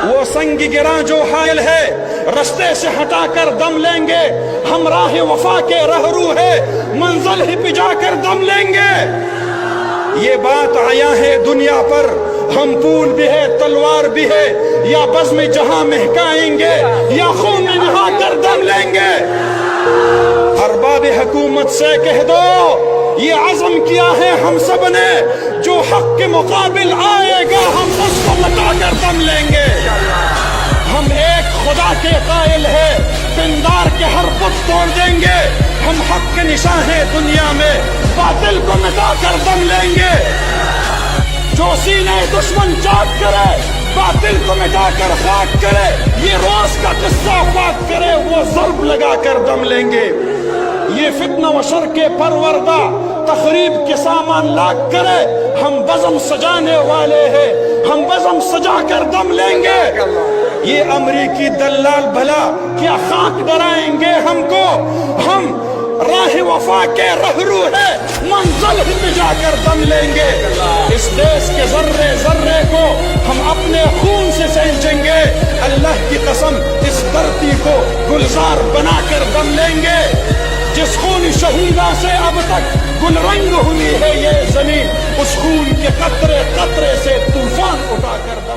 وہ سنگ گراں جو حائل ہے رستے سے ہٹا کر دم لیں گے. ہم راہ وفا کے رہرو ہے منزل ہی پہ جا کر دم لیں گے. یہ بات آیا ہے دنیا پر ہم پھول بھی ہے تلوار بھی ہے یا بزم جہاں مہکائیں گے یا خون میں نہا کر دم لیں گے. ارباب حکومت سے کہہ دو یہ عزم کیا ہے ہم سب نے جو حق کے مقابل آئے گا ہم اس کو مٹا کر دم لیں گے. ہم ایک خدا کے قائل ہے پندار کے ہر بت توڑ دیں گے. ہم حق کے نشاں ہیں دنیا میں باطل کو مٹا کر دم لیں گے. جو سینے دشمن چاک کرے باطل کو مٹا کر خاک کرے یہ روز کا قصہ پاک کرے وہ ضرب لگا کر دم لیں گے. یہ فتنہ و شر کے پروردہ تخریب کے سامان لاکھ کرے ہم بزم سجانے والے ہیں ہم بزم سجا کر دم لیں گے. یہ امریکی دلال بھلا کیا خاک ڈرائیں گے ہم کو. ہم راہ وفا کے رہرو ہے منزل ہی پہ جا کر دم لیں گے. اس دیش کے ذرے ذرے کو ہم اپنے خون سے سینچیں گے. اللہ کی قسم اس دھرتی کو گلزار بنا کر دم لیں گے. جس خون شہیدہ سے اب تک گل رنگ ہوئی ہے یہ زمین اس خون کے قطرے قطرے سے طوفان اٹھا کر دم